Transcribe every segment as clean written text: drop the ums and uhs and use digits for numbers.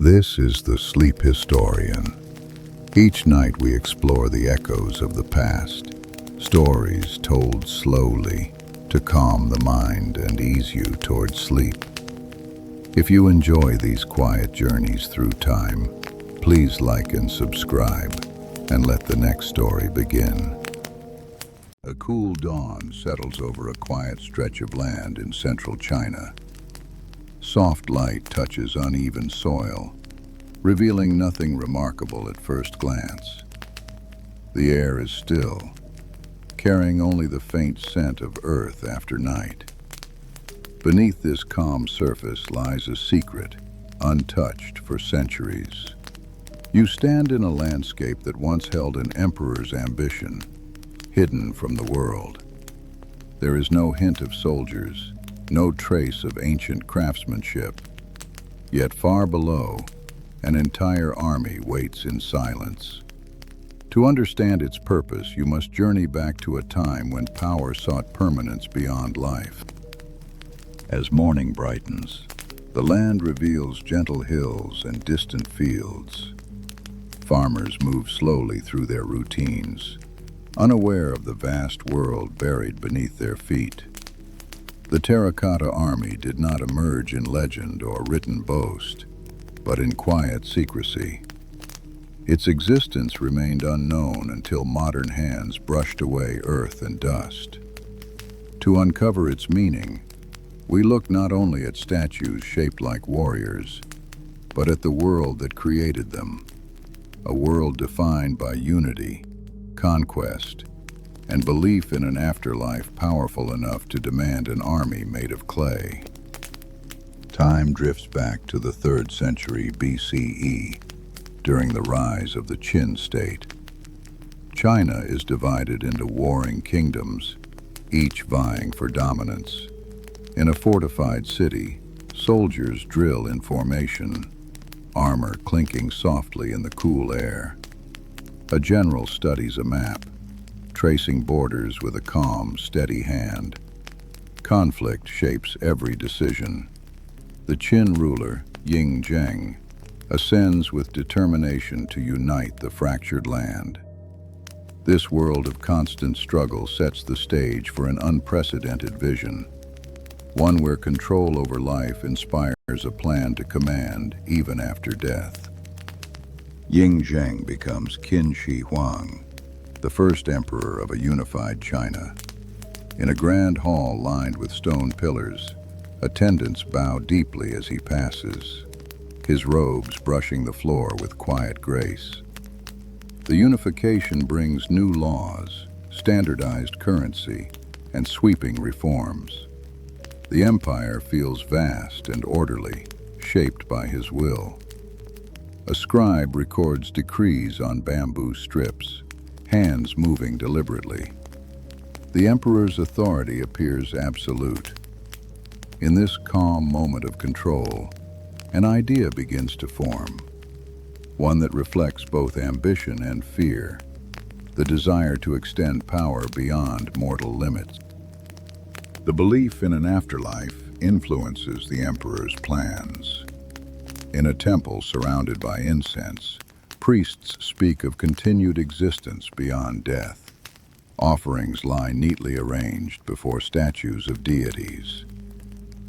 This is the Sleep Historian. Each night we explore the echoes of the past, stories told slowly to calm the mind and ease you towards sleep. If you enjoy these quiet journeys through time, please like and subscribe, and let the next story begin. A cool dawn settles over a quiet stretch of land in central China. Soft light touches uneven soil, revealing nothing remarkable at first glance. The air is still, carrying only the faint scent of earth after night. Beneath this calm surface lies a secret, untouched for centuries. You stand in a landscape that once held an emperor's ambition, hidden from the world. There is no hint of soldiers, no trace of ancient craftsmanship. Yet far below, an entire army waits in silence. To understand its purpose, you must journey back to a time when power sought permanence beyond life. As morning brightens, the land reveals gentle hills and distant fields. Farmers move slowly through their routines, unaware of the vast world buried beneath their feet. The Terracotta Army did not emerge in legend or written boast, but in quiet secrecy. Its existence remained unknown until modern hands brushed away earth and dust. To uncover its meaning, we look not only at statues shaped like warriors, but at the world that created them, a world defined by unity, conquest, and belief in an afterlife powerful enough to demand an army made of clay. Time drifts back to the 3rd century BCE, during the rise of the Qin state. China is divided into warring kingdoms, each vying for dominance. In a fortified city, soldiers drill in formation, armor clinking softly in the cool air. A general studies a map, tracing borders with a calm, steady hand. Conflict shapes every decision. The Qin ruler, Ying Zheng, ascends with determination to unite the fractured land. This world of constant struggle sets the stage for an unprecedented vision, one where control over life inspires a plan to command even after death. Ying Zheng becomes Qin Shi Huang, the first emperor of a unified China. In a grand hall lined with stone pillars, attendants bow deeply as he passes, his robes brushing the floor with quiet grace. The unification brings new laws, standardized currency, and sweeping reforms. The empire feels vast and orderly, shaped by his will. A scribe records decrees on bamboo strips, hands moving deliberately. The emperor's authority appears absolute. In this calm moment of control, an idea begins to form, one that reflects both ambition and fear, the desire to extend power beyond mortal limits. The belief in an afterlife influences the emperor's plans. In a temple surrounded by incense, priests speak of continued existence beyond death. Offerings lie neatly arranged before statues of deities.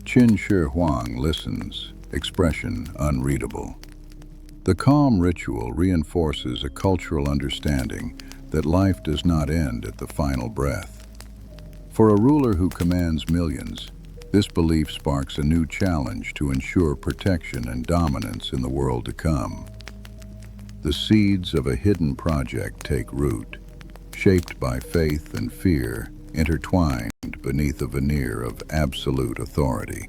Qin Shi Huang listens, expression unreadable. The calm ritual reinforces a cultural understanding that life does not end at the final breath. For a ruler who commands millions, this belief sparks a new challenge to ensure protection and dominance in the world to come. The seeds of a hidden project take root, shaped by faith and fear, intertwined beneath a veneer of absolute authority.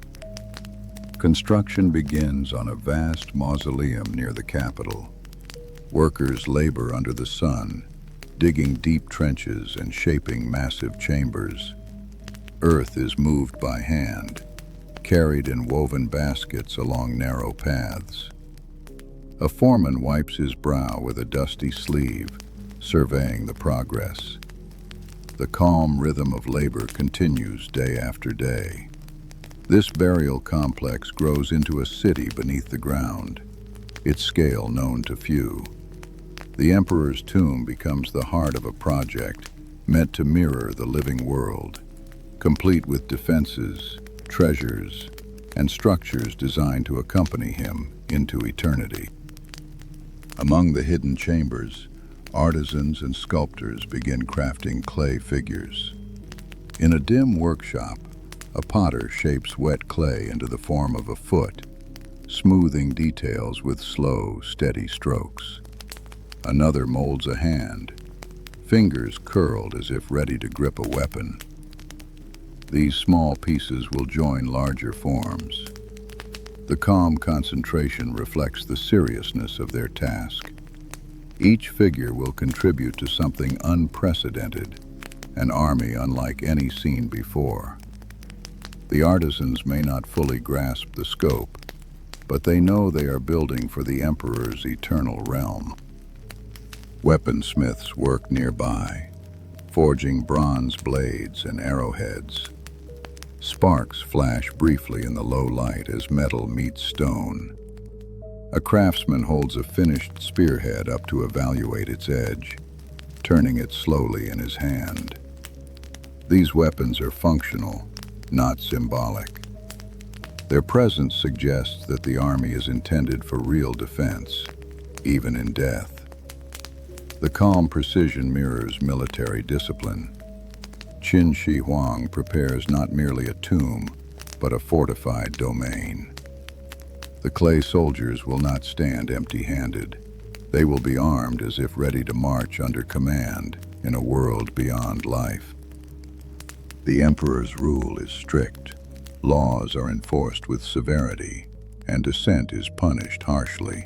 Construction begins on a vast mausoleum near the capital. Workers labor under the sun, digging deep trenches and shaping massive chambers. Earth is moved by hand, carried in woven baskets along narrow paths. A foreman wipes his brow with a dusty sleeve, surveying the progress. The calm rhythm of labor continues day after day. This burial complex grows into a city beneath the ground, its scale known to few. The emperor's tomb becomes the heart of a project meant to mirror the living world, complete with defenses, treasures, and structures designed to accompany him into eternity. Among the hidden chambers, artisans and sculptors begin crafting clay figures. In a dim workshop, a potter shapes wet clay into the form of a foot, smoothing details with slow, steady strokes. Another molds a hand, fingers curled as if ready to grip a weapon. These small pieces will join larger forms. The calm concentration reflects the seriousness of their task. Each figure will contribute to something unprecedented, an army unlike any seen before. The artisans may not fully grasp the scope, but they know they are building for the emperor's eternal realm. Weaponsmiths work nearby, forging bronze blades and arrowheads. Sparks flash briefly in the low light as metal meets stone. A craftsman holds a finished spearhead up to evaluate its edge, turning it slowly in his hand. These weapons are functional, not symbolic. Their presence suggests that the army is intended for real defense, even in death. The calm precision mirrors military discipline. Qin Shi Huang prepares not merely a tomb, but a fortified domain. The clay soldiers will not stand empty-handed. They will be armed as if ready to march under command in a world beyond life. The emperor's rule is strict. Laws are enforced with severity, and dissent is punished harshly.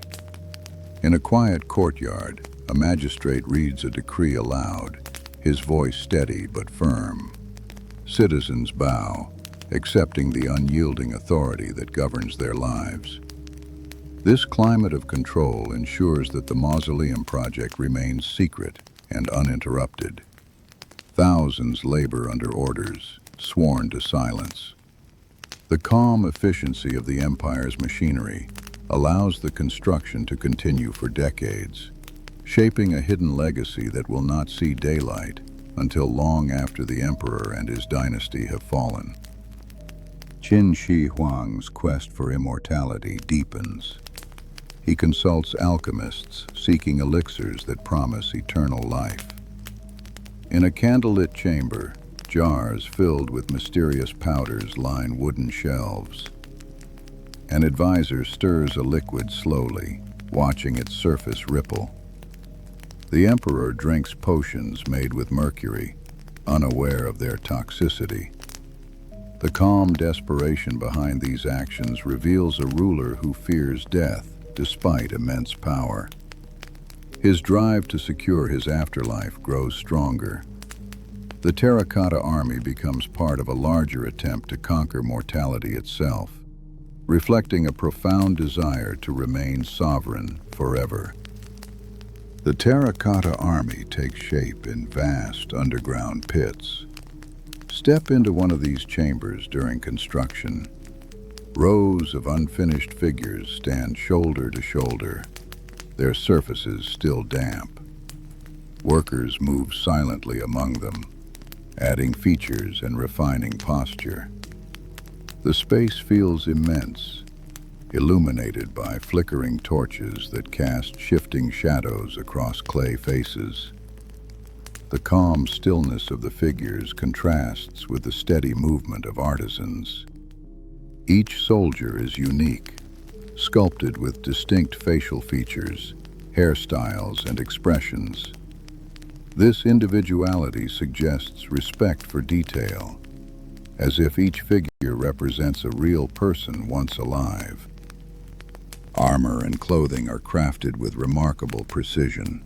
In a quiet courtyard, a magistrate reads a decree aloud, his voice steady but firm. Citizens bow, accepting the unyielding authority that governs their lives. This climate of control ensures that the mausoleum project remains secret and uninterrupted. Thousands labor under orders, sworn to silence. The calm efficiency of the empire's machinery allows the construction to continue for decades, shaping a hidden legacy that will not see daylight until long after the emperor and his dynasty have fallen. Qin Shi Huang's quest for immortality deepens. He consults alchemists seeking elixirs that promise eternal life. In a candlelit chamber, jars filled with mysterious powders line wooden shelves. An advisor stirs a liquid slowly, watching its surface ripple. The emperor drinks potions made with mercury, unaware of their toxicity. The calm desperation behind these actions reveals a ruler who fears death despite immense power. His drive to secure his afterlife grows stronger. The Terracotta Army becomes part of a larger attempt to conquer mortality itself, reflecting a profound desire to remain sovereign forever. The Terracotta Army takes shape in vast underground pits. Step into one of these chambers during construction. Rows of unfinished figures stand shoulder to shoulder, their surfaces still damp. Workers move silently among them, adding features and refining posture. The space feels immense, illuminated by flickering torches that cast shifting shadows across clay faces. The calm stillness of the figures contrasts with the steady movement of artisans. Each soldier is unique, sculpted with distinct facial features, hairstyles, and expressions. This individuality suggests respect for detail, as if each figure represents a real person once alive. Armor and clothing are crafted with remarkable precision.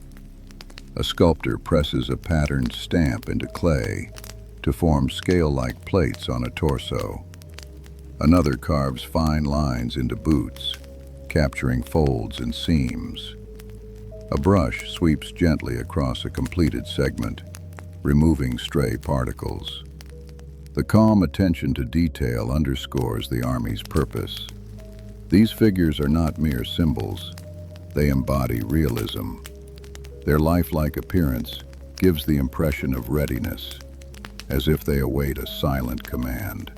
A sculptor presses a patterned stamp into clay to form scale-like plates on a torso. Another carves fine lines into boots, capturing folds and seams. A brush sweeps gently across a completed segment, removing stray particles. The calm attention to detail underscores the army's purpose. These figures are not mere symbols. They embody realism. Their lifelike appearance gives the impression of readiness, as if they await a silent command.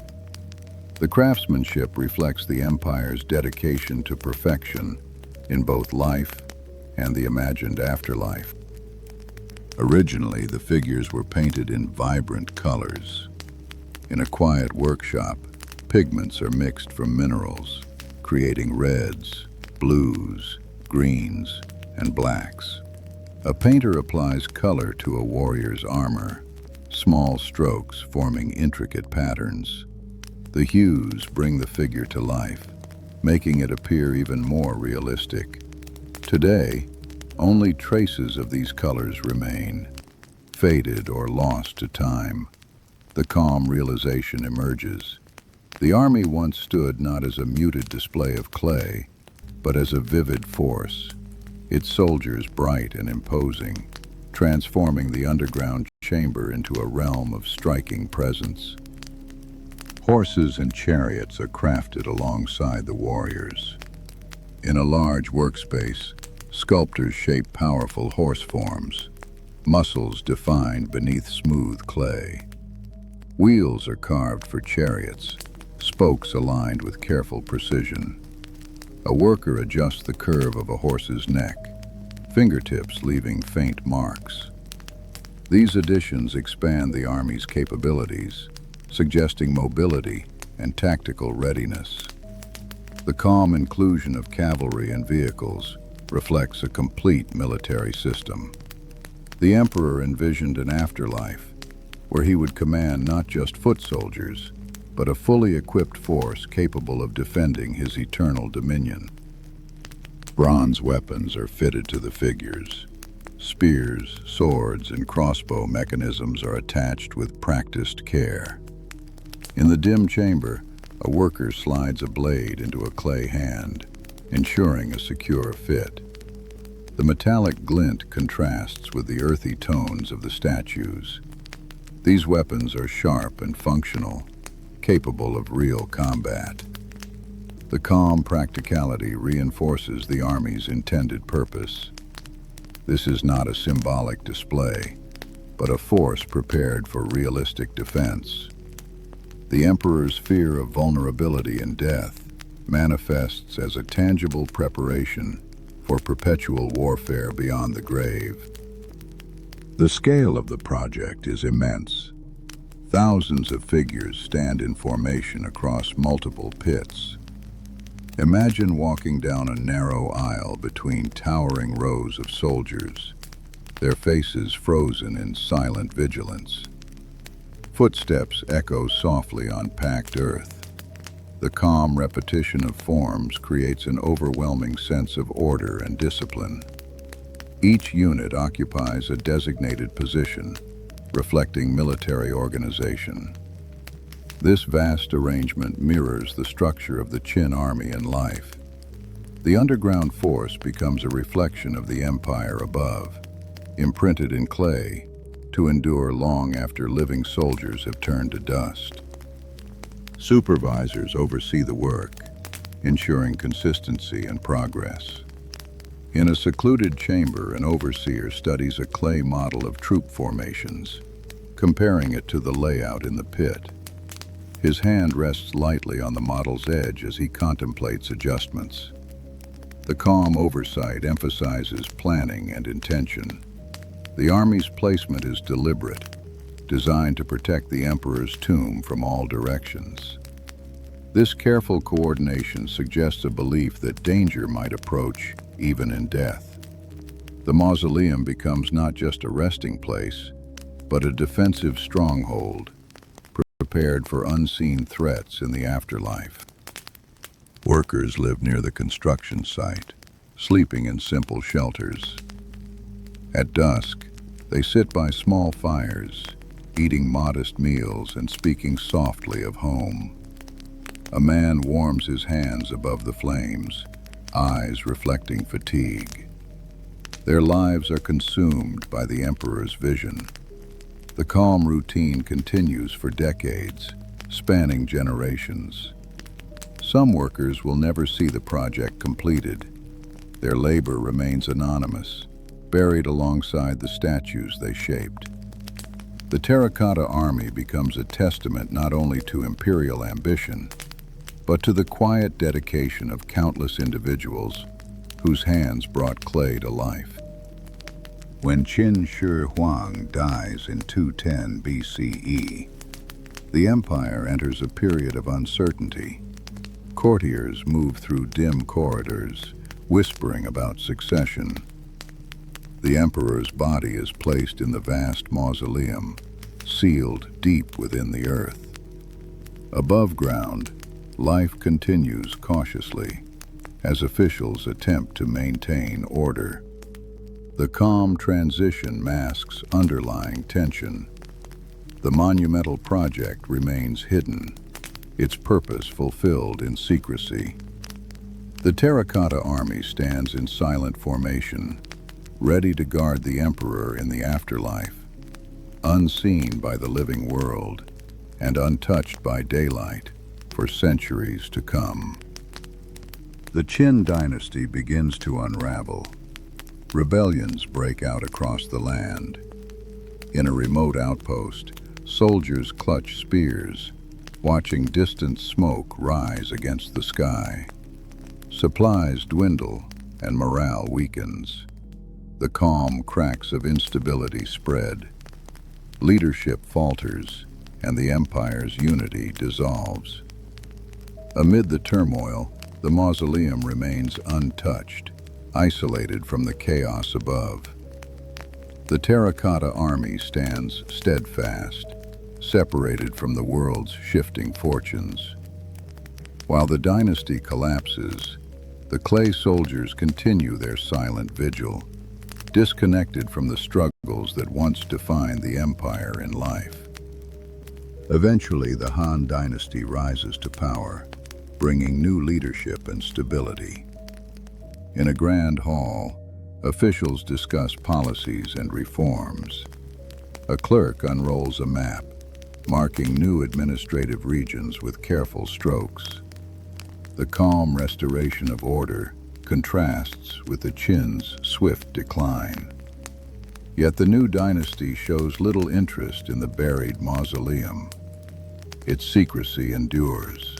The craftsmanship reflects the empire's dedication to perfection in both life and the imagined afterlife. Originally, the figures were painted in vibrant colors. In a quiet workshop, pigments are mixed from minerals, creating reds, blues, greens, and blacks. A painter applies color to a warrior's armor, small strokes forming intricate patterns. The hues bring the figure to life, making it appear even more realistic. Today, only traces of these colors remain, faded or lost to time. The calm realization emerges. The army once stood not as a muted display of clay, but as a vivid force, its soldiers bright and imposing, transforming the underground chamber into a realm of striking presence. Horses and chariots are crafted alongside the warriors. In a large workspace, sculptors shape powerful horse forms, muscles defined beneath smooth clay. Wheels are carved for chariots, spokes aligned with careful precision. A worker adjusts the curve of a horse's neck, fingertips leaving faint marks. These additions expand the army's capabilities, suggesting mobility and tactical readiness. The calm inclusion of cavalry and vehicles reflects a complete military system. The emperor envisioned an afterlife where he would command not just foot soldiers, but a fully equipped force capable of defending his eternal dominion. Bronze weapons are fitted to the figures. Spears, swords, and crossbow mechanisms are attached with practiced care. In the dim chamber, a worker slides a blade into a clay hand, ensuring a secure fit. The metallic glint contrasts with the earthy tones of the statues. These weapons are sharp and functional, capable of real combat. The calm practicality reinforces the army's intended purpose. This is not a symbolic display, but a force prepared for realistic defense. The emperor's fear of vulnerability and death manifests as a tangible preparation for perpetual warfare beyond the grave. The scale of the project is immense. Thousands of figures stand in formation across multiple pits. Imagine walking down a narrow aisle between towering rows of soldiers, their faces frozen in silent vigilance. Footsteps echo softly on packed earth. The calm repetition of forms creates an overwhelming sense of order and discipline. Each unit occupies a designated position, reflecting military organization. This vast arrangement mirrors the structure of the Qin army in life. The underground force becomes a reflection of the empire above, imprinted in clay, to endure long after living soldiers have turned to dust. Supervisors oversee the work, ensuring consistency and progress. In a secluded chamber, an overseer studies a clay model of troop formations, comparing it to the layout in the pit. His hand rests lightly on the model's edge as he contemplates adjustments. The calm oversight emphasizes planning and intention. The army's placement is deliberate, designed to protect the emperor's tomb from all directions. This careful coordination suggests a belief that danger might approach even in death. The mausoleum becomes not just a resting place, but a defensive stronghold, prepared for unseen threats in the afterlife. Workers live near the construction site, sleeping in simple shelters. At dusk, they sit by small fires, eating modest meals and speaking softly of home. A man warms his hands above the flames, eyes reflecting fatigue. Their lives are consumed by the emperor's vision. The calm routine continues for decades, spanning generations. Some workers will never see the project completed, Their labor remains anonymous, buried alongside the statues they shaped. The Terracotta Army becomes a testament not only to imperial ambition, but to the quiet dedication of countless individuals whose hands brought clay to life. When Qin Shi Huang dies in 210 BCE, the empire enters a period of uncertainty. Courtiers move through dim corridors, whispering about succession. The emperor's body is placed in the vast mausoleum, sealed deep within the earth. Above ground, life continues cautiously, as officials attempt to maintain order. The calm transition masks underlying tension. The monumental project remains hidden, its purpose fulfilled in secrecy. The Terracotta Army stands in silent formation, ready to guard the emperor in the afterlife, unseen by the living world and untouched by daylight for centuries to come. The Qin dynasty begins to unravel. Rebellions break out across the land. In a remote outpost, soldiers clutch spears, watching distant smoke rise against the sky. Supplies dwindle and morale weakens. The calm cracks of instability spread. Leadership falters, and the empire's unity dissolves. Amid the turmoil, the mausoleum remains untouched, isolated from the chaos above. The Terracotta Army stands steadfast, separated from the world's shifting fortunes. While the dynasty collapses, the clay soldiers continue their silent vigil, disconnected from the struggles that once defined the empire in life. Eventually, the Han dynasty rises to power, bringing new leadership and stability. In a grand hall, officials discuss policies and reforms. A clerk unrolls a map, marking new administrative regions with careful strokes. The calm restoration of order contrasts with the Qin's swift decline. Yet the new dynasty shows little interest in the buried mausoleum. Its secrecy endures.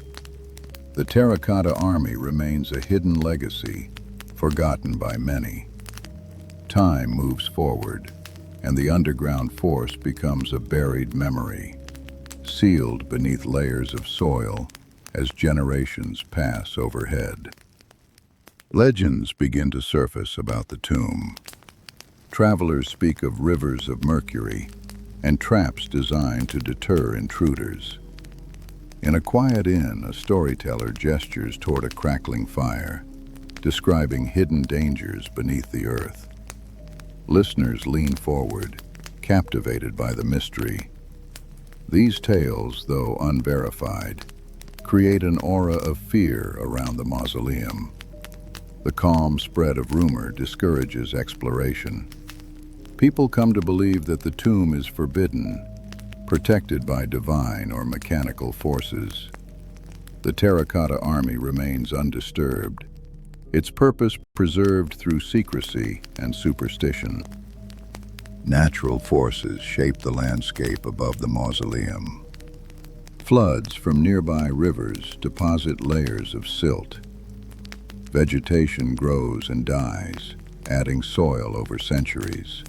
The Terracotta Army remains a hidden legacy, forgotten by many. Time moves forward, and the underground force becomes a buried memory, sealed beneath layers of soil as generations pass overhead. Legends begin to surface about the tomb. Travelers speak of rivers of mercury and traps designed to deter intruders. In a quiet inn, a storyteller gestures toward a crackling fire, describing hidden dangers beneath the earth. Listeners lean forward, captivated by the mystery. These tales, though unverified, create an aura of fear around the mausoleum. The calm spread of rumor discourages exploration. People come to believe that the tomb is forbidden, protected by divine or mechanical forces. The Terracotta Army remains undisturbed, its purpose preserved through secrecy and superstition. Natural forces shape the landscape above the mausoleum. Floods from nearby rivers deposit layers of silt. Vegetation grows and dies, adding soil over centuries.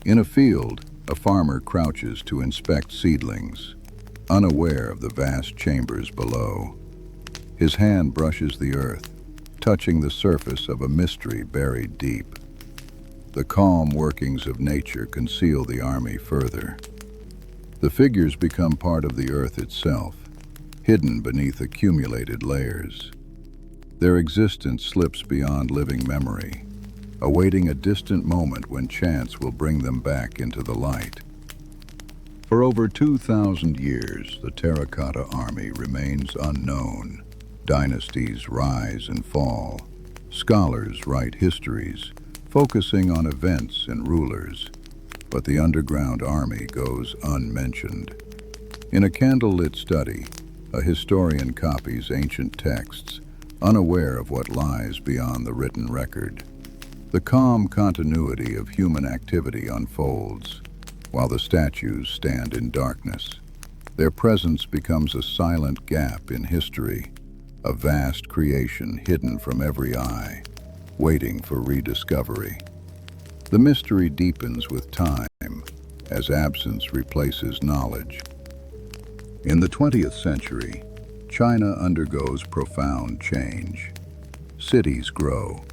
In a field, a farmer crouches to inspect seedlings, unaware of the vast chambers below. His hand brushes the earth, touching the surface of a mystery buried deep. The calm workings of nature conceal the army further. The figures become part of the earth itself, hidden beneath accumulated layers. Their existence slips beyond living memory, awaiting a distant moment when chance will bring them back into the light. For over 2,000 years, the Terracotta Army remains unknown. Dynasties rise and fall. Scholars write histories, focusing on events and rulers. But the underground army goes unmentioned. In a candlelit study, a historian copies ancient texts, unaware of what lies beyond the written record. The calm continuity of human activity unfolds, while the statues stand in darkness. Their presence becomes a silent gap in history, a vast creation hidden from every eye, waiting for rediscovery. The mystery deepens with time as absence replaces knowledge. In the 20th century, China undergoes profound change. Cities grow,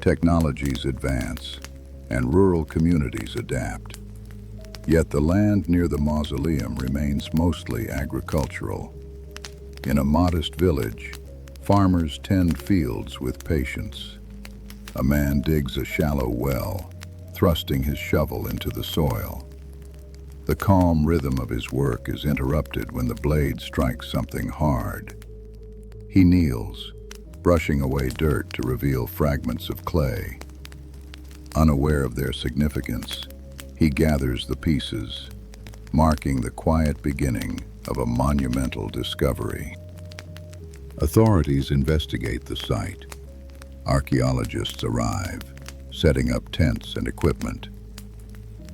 technologies advance, and rural communities adapt. Yet the land near the mausoleum remains mostly agricultural. In a modest village, farmers tend fields with patience. A man digs a shallow well, thrusting his shovel into the soil. The calm rhythm of his work is interrupted when the blade strikes something hard. He kneels, brushing away dirt to reveal fragments of clay. Unaware of their significance, he gathers the pieces, marking the quiet beginning of a monumental discovery. Authorities investigate the site. Archaeologists arrive, setting up tents and equipment.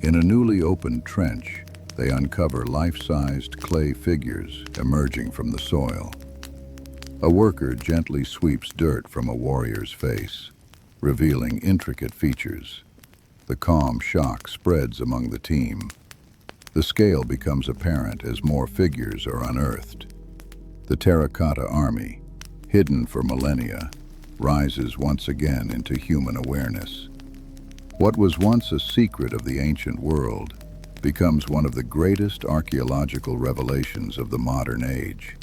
In a newly opened trench, they uncover life-sized clay figures emerging from the soil. A worker gently sweeps dirt from a warrior's face, revealing intricate features. The calm shock spreads among the team. The scale becomes apparent as more figures are unearthed. The Terracotta Army, hidden for millennia, rises once again into human awareness. What was once a secret of the ancient world becomes one of the greatest archaeological revelations of the modern age,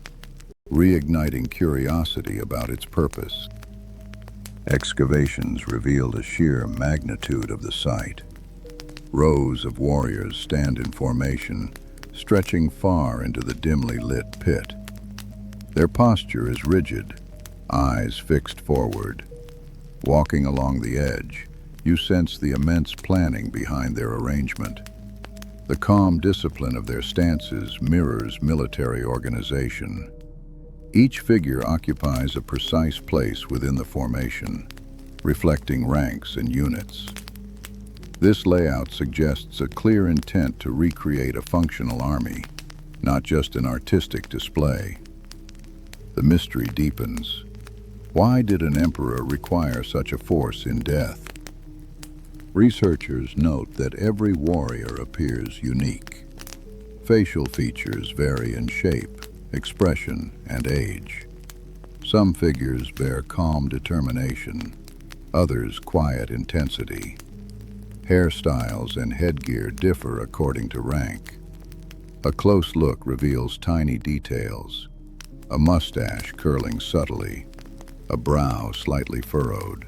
reigniting curiosity about its purpose. Excavations reveal the sheer magnitude of the site. Rows of warriors stand in formation, stretching far into the dimly lit pit. Their posture is rigid, eyes fixed forward. Walking along the edge, you sense the immense planning behind their arrangement. The calm discipline of their stances mirrors military organization. Each figure occupies a precise place within the formation, reflecting ranks and units. This layout suggests a clear intent to recreate a functional army, not just an artistic display. The mystery deepens. Why did an emperor require such a force in death? Researchers note that every warrior appears unique. Facial features vary in shape, expression, and age. Some figures bear calm determination, others quiet intensity. Hairstyles and headgear differ according to rank. A close look reveals tiny details, a mustache curling subtly, a brow slightly furrowed.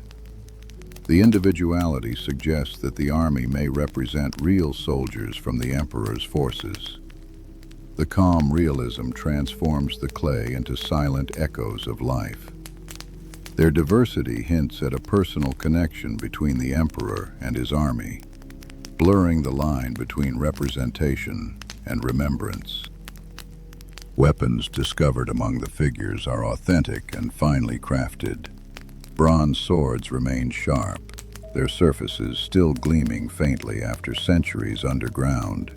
The individuality suggests that the army may represent real soldiers from the emperor's forces. The calm realism transforms the clay into silent echoes of life. Their diversity hints at a personal connection between the emperor and his army, blurring the line between representation and remembrance. Weapons discovered among the figures are authentic and finely crafted. Bronze swords remain sharp, their surfaces still gleaming faintly after centuries underground.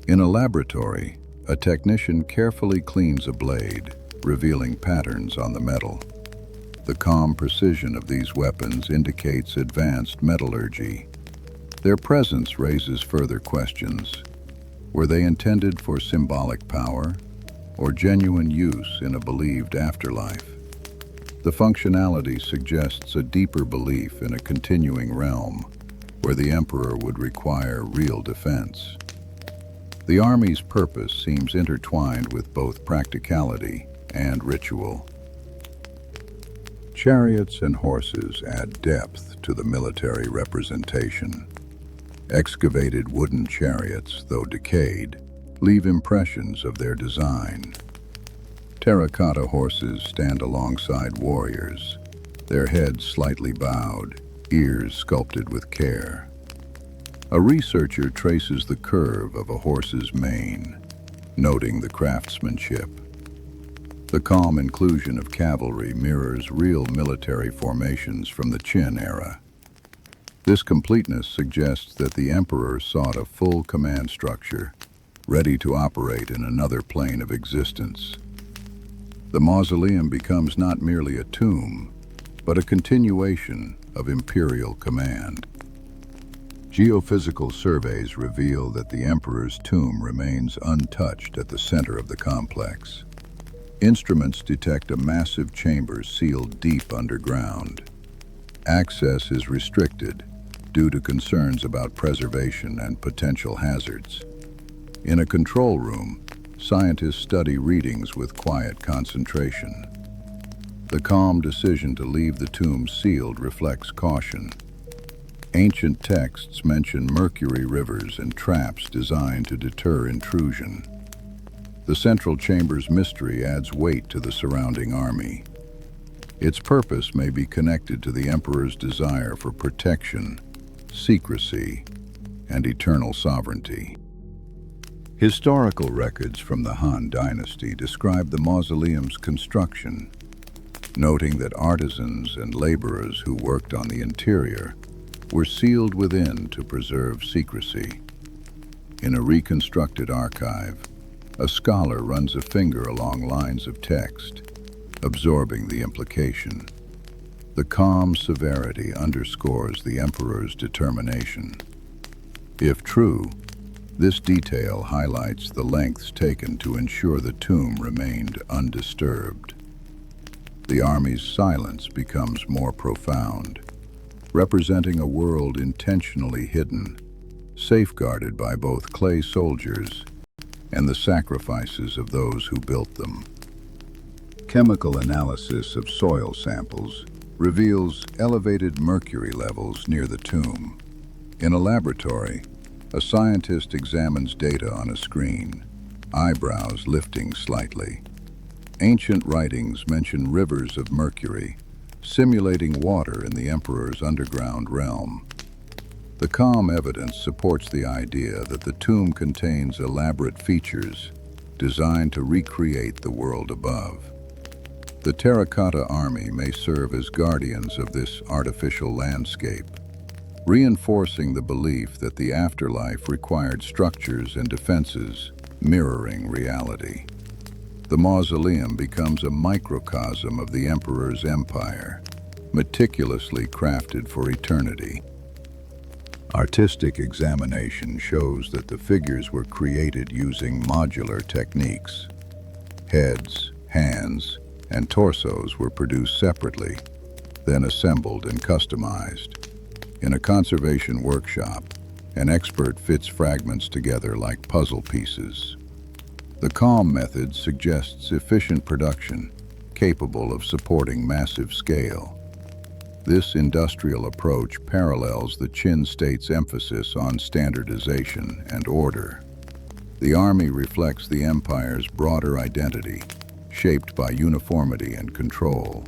In a laboratory, a technician carefully cleans a blade, revealing patterns on the metal. The calm precision of these weapons indicates advanced metallurgy. Their presence raises further questions. Were they intended for symbolic power, or genuine use in a believed afterlife? The functionality suggests a deeper belief in a continuing realm, where the emperor would require real defense. The army's purpose seems intertwined with both practicality and ritual. Chariots and horses add depth to the military representation. Excavated wooden chariots, though decayed, leave impressions of their design. Terracotta horses stand alongside warriors, their heads slightly bowed, ears sculpted with care. A researcher traces the curve of a horse's mane, noting the craftsmanship. The calm inclusion of cavalry mirrors real military formations from the Qin era. This completeness suggests that the emperor sought a full command structure, ready to operate in another plane of existence. The mausoleum becomes not merely a tomb, but a continuation of imperial command. Geophysical surveys reveal that the emperor's tomb remains untouched at the center of the complex. Instruments detect a massive chamber sealed deep underground. Access is restricted due to concerns about preservation and potential hazards. In a control room, scientists study readings with quiet concentration. The calm decision to leave the tomb sealed reflects caution. Ancient texts mention mercury rivers and traps designed to deter intrusion. The central chamber's mystery adds weight to the surrounding army. Its purpose may be connected to the emperor's desire for protection, secrecy, and eternal sovereignty. Historical records from the Han Dynasty describe the mausoleum's construction, noting that artisans and laborers who worked on the interior were sealed within to preserve secrecy. In a reconstructed archive, a scholar runs a finger along lines of text, absorbing the implication. The calm severity underscores the emperor's determination. If true, this detail highlights the lengths taken to ensure the tomb remained undisturbed. The army's silence becomes more profound, representing a world intentionally hidden, safeguarded by both clay soldiers and the sacrifices of those who built them. Chemical analysis of soil samples reveals elevated mercury levels near the tomb. In a laboratory, a scientist examines data on a screen, eyebrows lifting slightly. Ancient writings mention rivers of mercury, simulating water in the emperor's underground realm. The calm evidence supports the idea that the tomb contains elaborate features designed to recreate the world above. The Terracotta Army may serve as guardians of this artificial landscape, reinforcing the belief that the afterlife required structures and defenses mirroring reality. The mausoleum becomes a microcosm of the emperor's empire, meticulously crafted for eternity. Artistic examination shows that the figures were created using modular techniques. Heads, hands, and torsos were produced separately, then assembled and customized. In a conservation workshop, an expert fits fragments together like puzzle pieces. The calm method suggests efficient production, capable of supporting massive scale. This industrial approach parallels the Qin state's emphasis on standardization and order. The army reflects the empire's broader identity, shaped by uniformity and control,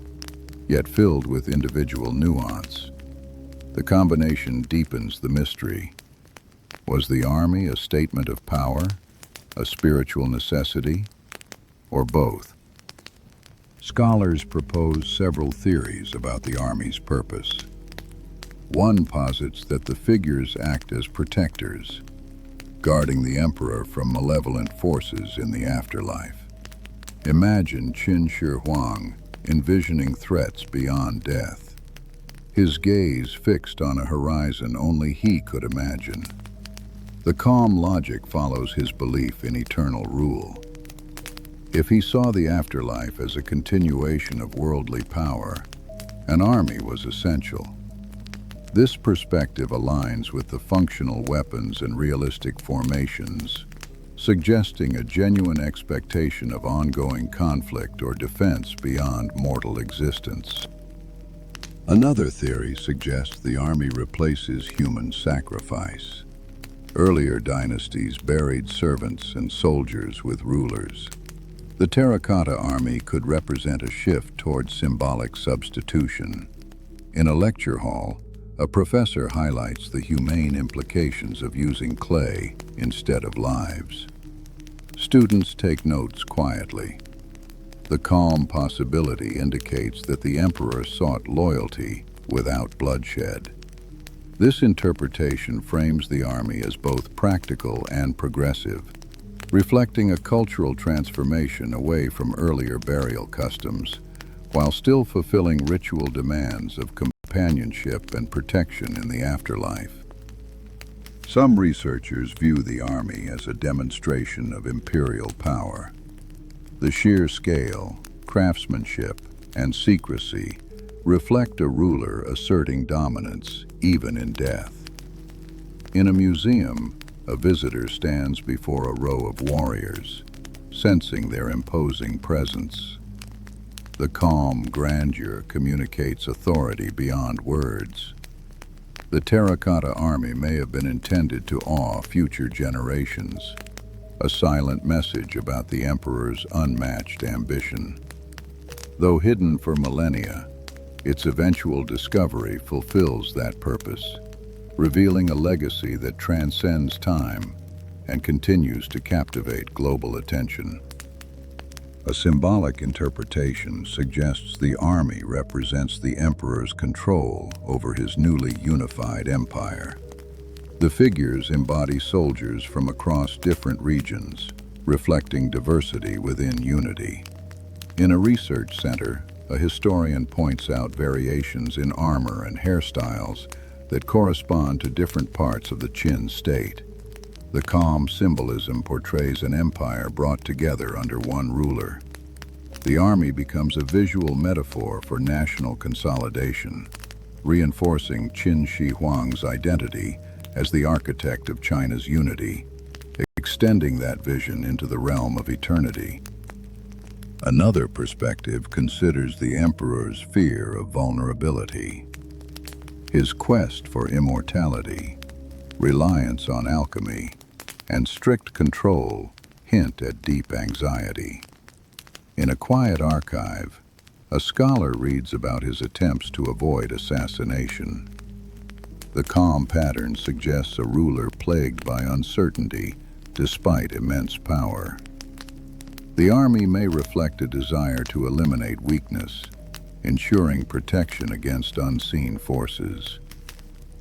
yet filled with individual nuance. The combination deepens the mystery. Was the army a statement of power, a spiritual necessity, or both? Scholars propose several theories about the army's purpose. One posits that the figures act as protectors, guarding the emperor from malevolent forces in the afterlife. Imagine Qin Shi Huang envisioning threats beyond death, his gaze fixed on a horizon only he could imagine. The calm logic follows his belief in eternal rule. If he saw the afterlife as a continuation of worldly power, an army was essential. This perspective aligns with the functional weapons and realistic formations, suggesting a genuine expectation of ongoing conflict or defense beyond mortal existence. Another theory suggests the army replaces human sacrifice. Earlier dynasties buried servants and soldiers with rulers. The Terracotta Army could represent a shift towards symbolic substitution. In a lecture hall, a professor highlights the humane implications of using clay instead of lives. Students take notes quietly. The calm possibility indicates that the emperor sought loyalty without bloodshed. This interpretation frames the army as both practical and progressive, reflecting a cultural transformation away from earlier burial customs, while still fulfilling ritual demands of companionship and protection in the afterlife. Some researchers view the army as a demonstration of imperial power. The sheer scale, craftsmanship, and secrecy reflect a ruler asserting dominance even in death. In a museum, a visitor stands before a row of warriors, sensing their imposing presence. The calm grandeur communicates authority beyond words. The Terracotta Army may have been intended to awe future generations, a silent message about the emperor's unmatched ambition. Though hidden for millennia, its eventual discovery fulfills that purpose, revealing a legacy that transcends time and continues to captivate global attention. A symbolic interpretation suggests the army represents the emperor's control over his newly unified empire. The figures embody soldiers from across different regions, reflecting diversity within unity. In a research center, a historian points out variations in armor and hairstyles that correspond to different parts of the Qin state. The calm symbolism portrays an empire brought together under one ruler. The army becomes a visual metaphor for national consolidation, reinforcing Qin Shi Huang's identity as the architect of China's unity, extending that vision into the realm of eternity. Another perspective considers the emperor's fear of vulnerability. His quest for immortality, reliance on alchemy, and strict control hint at deep anxiety. In a quiet archive, a scholar reads about his attempts to avoid assassination. The calm pattern suggests a ruler plagued by uncertainty despite immense power. The army may reflect a desire to eliminate weakness, ensuring protection against unseen forces.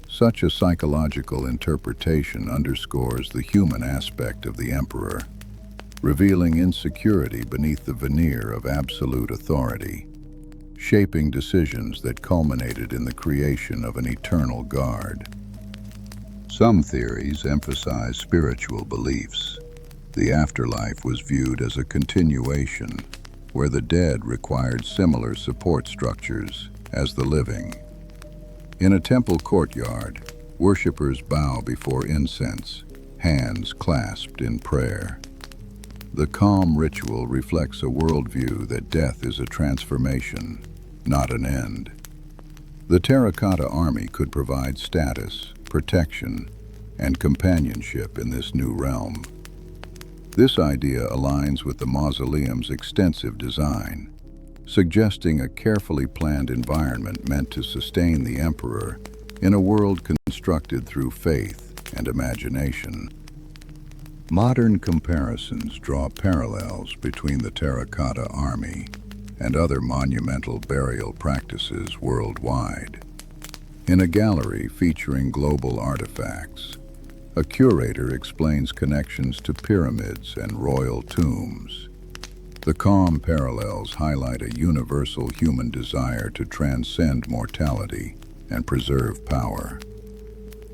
Such a psychological interpretation underscores the human aspect of the emperor, revealing insecurity beneath the veneer of absolute authority, shaping decisions that culminated in the creation of an eternal guard. Some theories emphasize spiritual beliefs. The afterlife was viewed as a continuation, where the dead required similar support structures as the living. In a temple courtyard, worshippers bow before incense, hands clasped in prayer. The calm ritual reflects a worldview that death is a transformation, not an end. The Terracotta Army could provide status, protection, and companionship in this new realm. This idea aligns with the mausoleum's extensive design, suggesting a carefully planned environment meant to sustain the emperor in a world constructed through faith and imagination. Modern comparisons draw parallels between the Terracotta Army and other monumental burial practices worldwide. In a gallery featuring global artifacts, a curator explains connections to pyramids and royal tombs. The calm parallels highlight a universal human desire to transcend mortality and preserve power.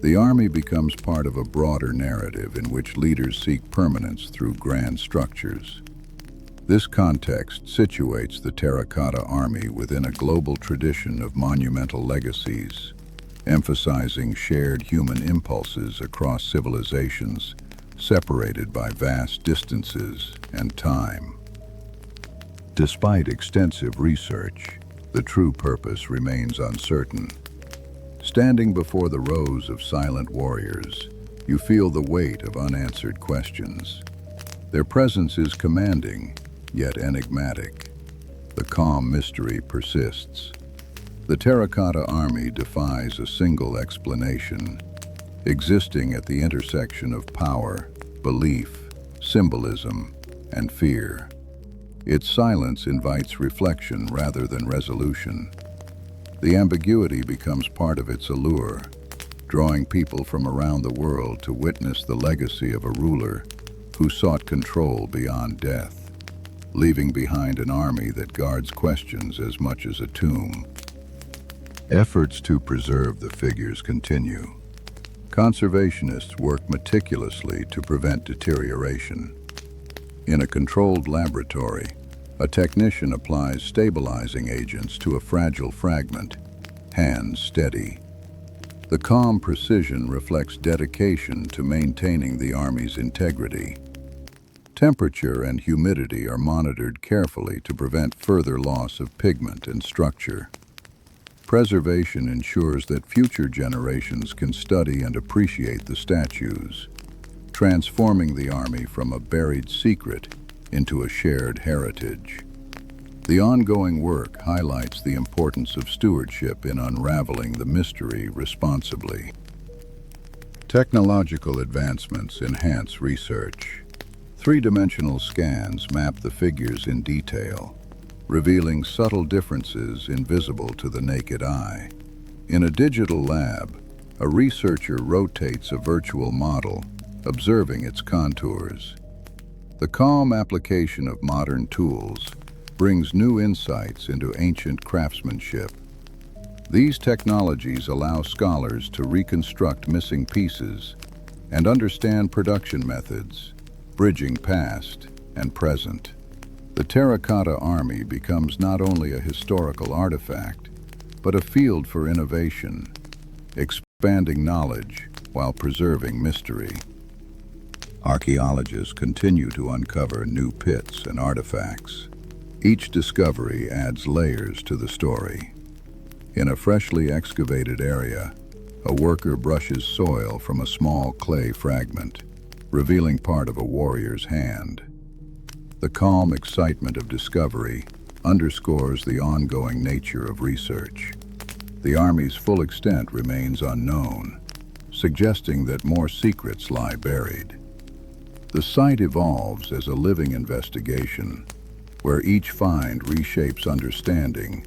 The army becomes part of a broader narrative in which leaders seek permanence through grand structures. This context situates the Terracotta Army within a global tradition of monumental legacies, emphasizing shared human impulses across civilizations, separated by vast distances and time. Despite extensive research, the true purpose remains uncertain. Standing before the rows of silent warriors, you feel the weight of unanswered questions. Their presence is commanding, yet enigmatic. The calm mystery persists. The Terracotta Army defies a single explanation, existing at the intersection of power, belief, symbolism, and fear. Its silence invites reflection rather than resolution. The ambiguity becomes part of its allure, drawing people from around the world to witness the legacy of a ruler who sought control beyond death, leaving behind an army that guards questions as much as a tomb. Efforts to preserve the figures continue. Conservationists work meticulously to prevent deterioration. In a controlled laboratory, a technician applies stabilizing agents to a fragile fragment, hands steady. The calm precision reflects dedication to maintaining the army's integrity. Temperature and humidity are monitored carefully to prevent further loss of pigment and structure. Preservation ensures that future generations can study and appreciate the statues, transforming the army from a buried secret into a shared heritage. The ongoing work highlights the importance of stewardship in unraveling the mystery responsibly. Technological advancements enhance research. Three-dimensional scans map the figures in detail, revealing subtle differences invisible to the naked eye. In a digital lab, a researcher rotates a virtual model, observing its contours. The calm application of modern tools brings new insights into ancient craftsmanship. These technologies allow scholars to reconstruct missing pieces and understand production methods, bridging past and present. The Terracotta Army becomes not only a historical artifact, but a field for innovation, expanding knowledge while preserving mystery. Archaeologists continue to uncover new pits and artifacts. Each discovery adds layers to the story. In a freshly excavated area, a worker brushes soil from a small clay fragment, revealing part of a warrior's hand. The calm excitement of discovery underscores the ongoing nature of research. The Army's full extent remains unknown, suggesting that more secrets lie buried. The site evolves as a living investigation, where each find reshapes understanding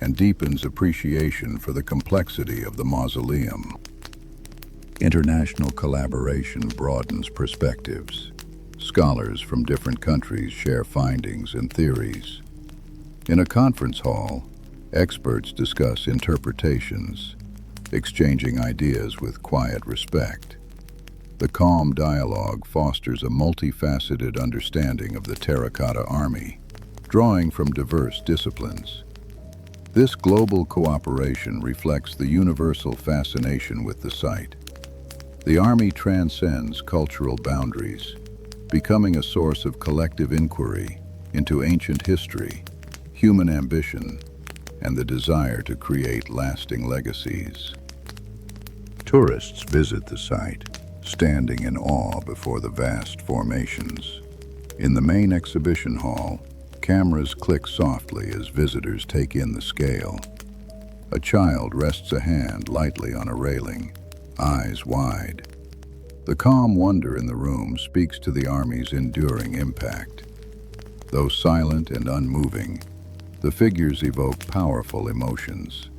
and deepens appreciation for the complexity of the mausoleum. International collaboration broadens perspectives. Scholars from different countries share findings and theories. In a conference hall, experts discuss interpretations, exchanging ideas with quiet respect. The calm dialogue fosters a multifaceted understanding of the Terracotta Army, drawing from diverse disciplines. This global cooperation reflects the universal fascination with the site. The Army transcends cultural boundaries, becoming a source of collective inquiry into ancient history, human ambition, and the desire to create lasting legacies. Tourists visit the site, standing in awe before the vast formations. In the main exhibition hall, cameras click softly as visitors take in the scale. A child rests a hand lightly on a railing, eyes wide. The calm wonder in the room speaks to the Army's enduring impact. Though silent and unmoving, the figures evoke powerful emotions.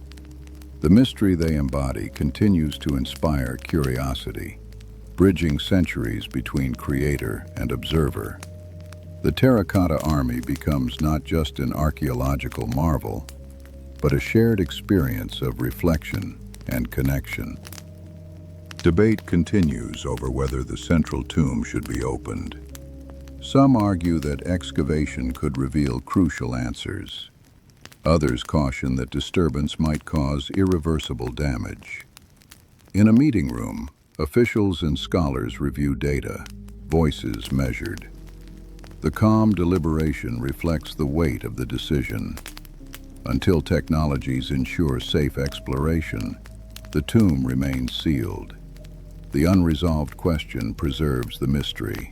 The mystery they embody continues to inspire curiosity, bridging centuries between creator and observer. The Terracotta Army becomes not just an archaeological marvel, but a shared experience of reflection and connection. Debate continues over whether the central tomb should be opened. Some argue that excavation could reveal crucial answers. Others caution that disturbance might cause irreversible damage. In a meeting room, officials and scholars review data, voices measured. The calm deliberation reflects the weight of the decision. Until technologies ensure safe exploration, the tomb remains sealed. The unresolved question preserves the mystery.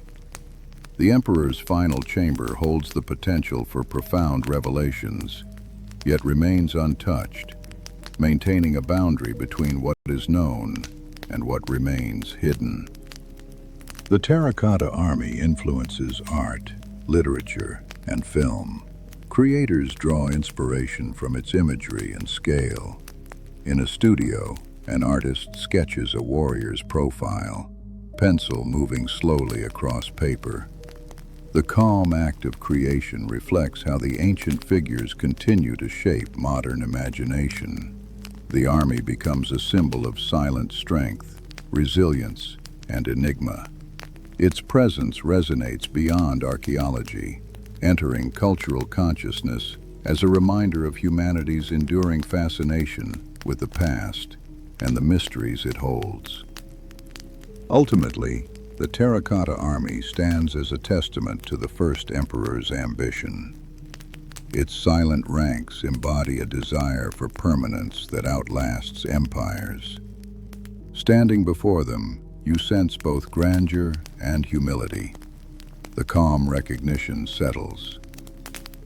The Emperor's final chamber holds the potential for profound revelations, yet remains untouched, maintaining a boundary between what is known and what remains hidden. The Terracotta Army influences art, literature, and film. Creators draw inspiration from its imagery and scale. In a studio, an artist sketches a warrior's profile, pencil moving slowly across paper. The calm act of creation reflects how the ancient figures continue to shape modern imagination. The army becomes a symbol of silent strength, resilience, and enigma. Its presence resonates beyond archaeology, entering cultural consciousness as a reminder of humanity's enduring fascination with the past and the mysteries it holds. Ultimately, the Terracotta Army stands as a testament to the first emperor's ambition. Its silent ranks embody a desire for permanence that outlasts empires. Standing before them, you sense both grandeur and humility. The calm recognition settles.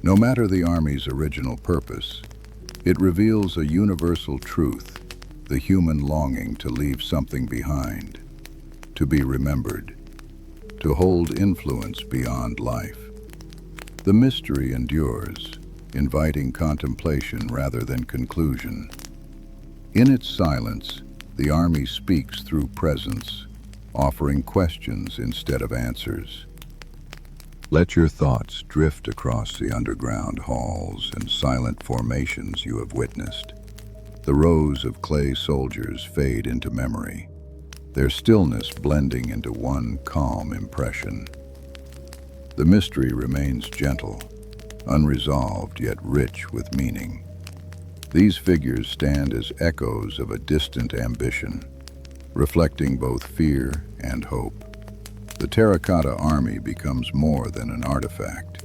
No matter the army's original purpose, it reveals a universal truth, the human longing to leave something behind, to be remembered, to hold influence beyond life. The mystery endures, inviting contemplation rather than conclusion. In its silence, the army speaks through presence, offering questions instead of answers. Let your thoughts drift across the underground halls and silent formations you have witnessed. The rows of clay soldiers fade into memory, their stillness blending into one calm impression. The mystery remains gentle, unresolved yet rich with meaning. These figures stand as echoes of a distant ambition, reflecting both fear and hope. The Terracotta Army becomes more than an artifact.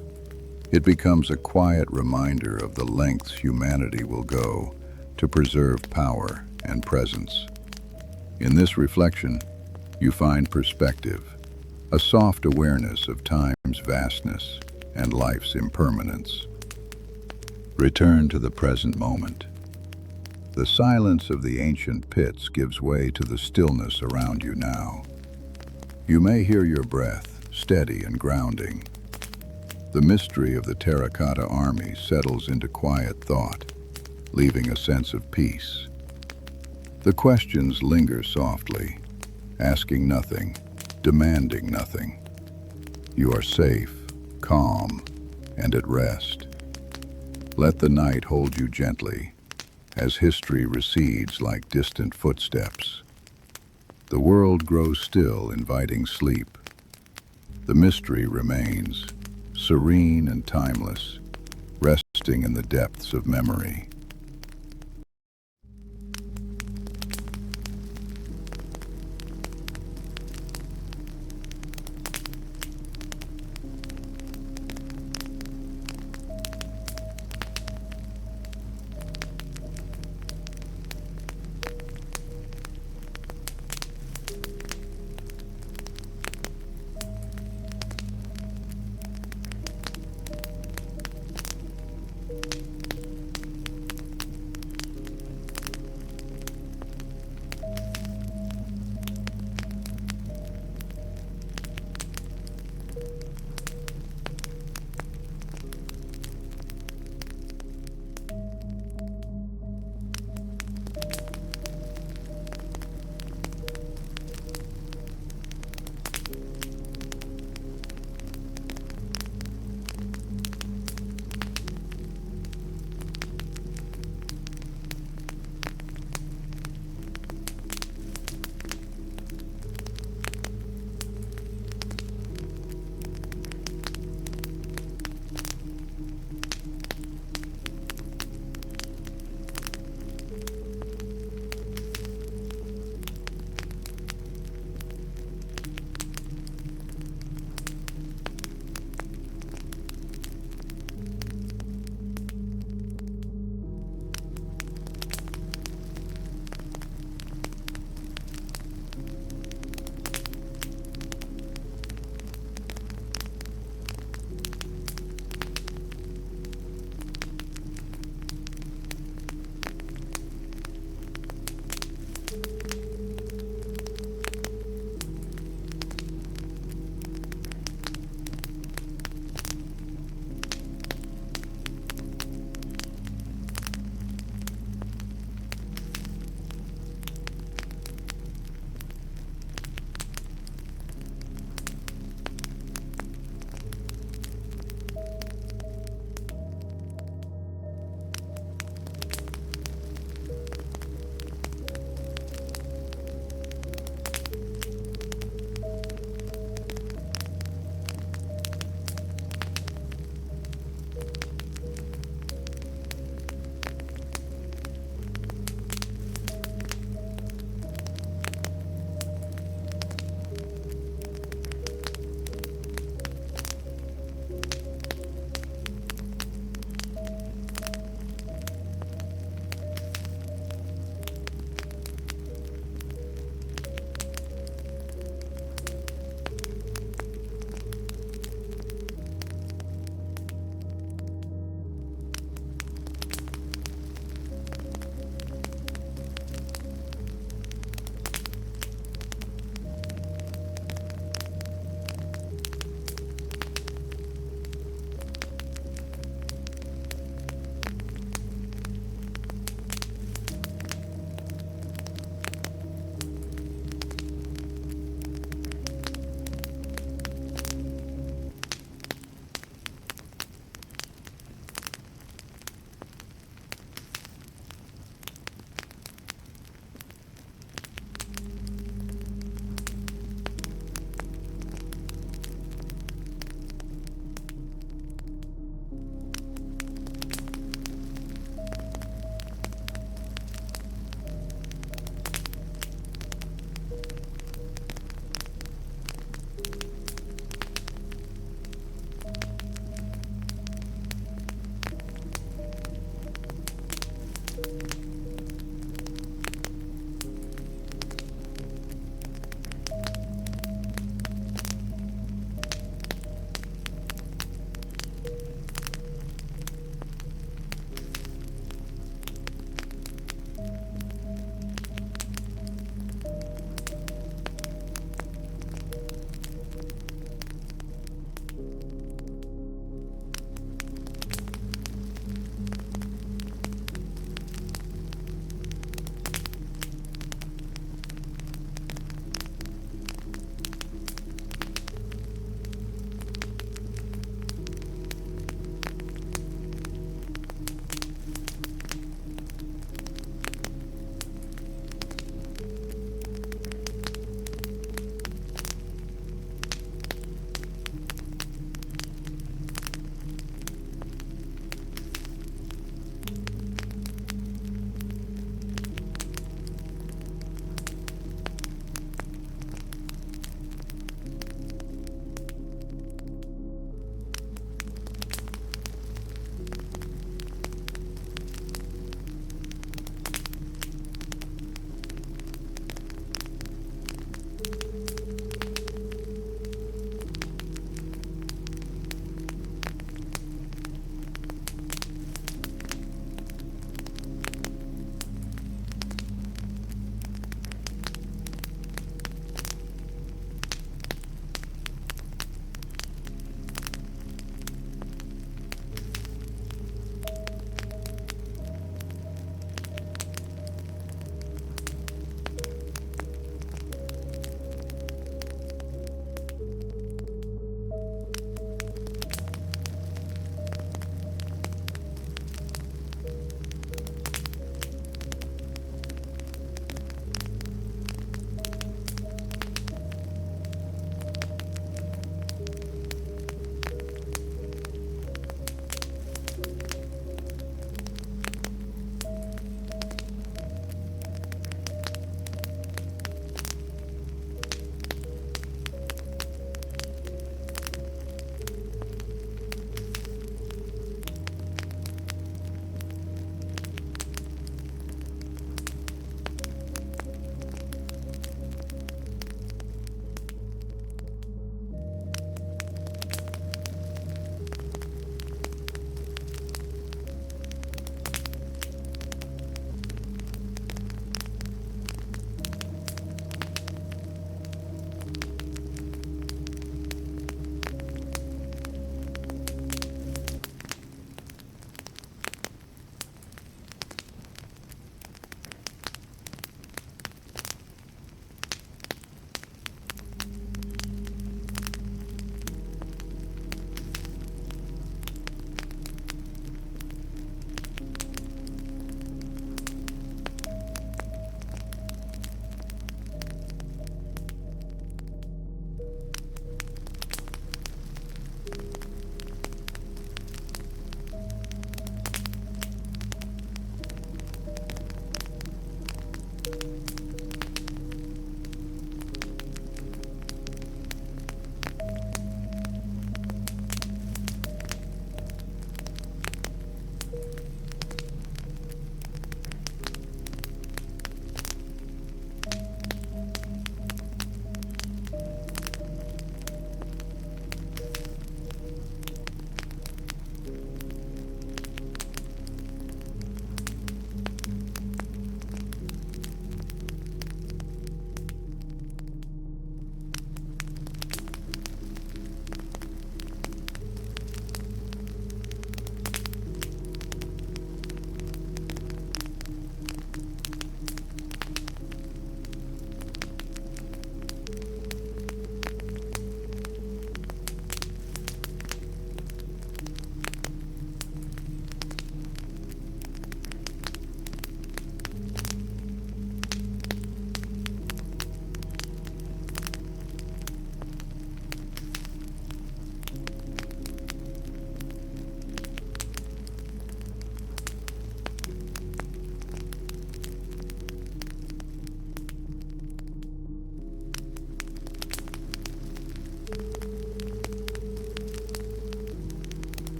It becomes a quiet reminder of the lengths humanity will go to preserve power and presence. In this reflection, you find perspective, a soft awareness of time's vastness and life's impermanence. Return to the present moment. The silence of the ancient pits gives way to the stillness around you now. You may hear your breath, steady and grounding. The mystery of the Terracotta Army settles into quiet thought, leaving a sense of peace. The questions linger softly, asking nothing, demanding nothing. You are safe, calm, and at rest. Let the night hold you gently, as history recedes like distant footsteps. The world grows still, inviting sleep. The mystery remains, serene and timeless, resting in the depths of memory.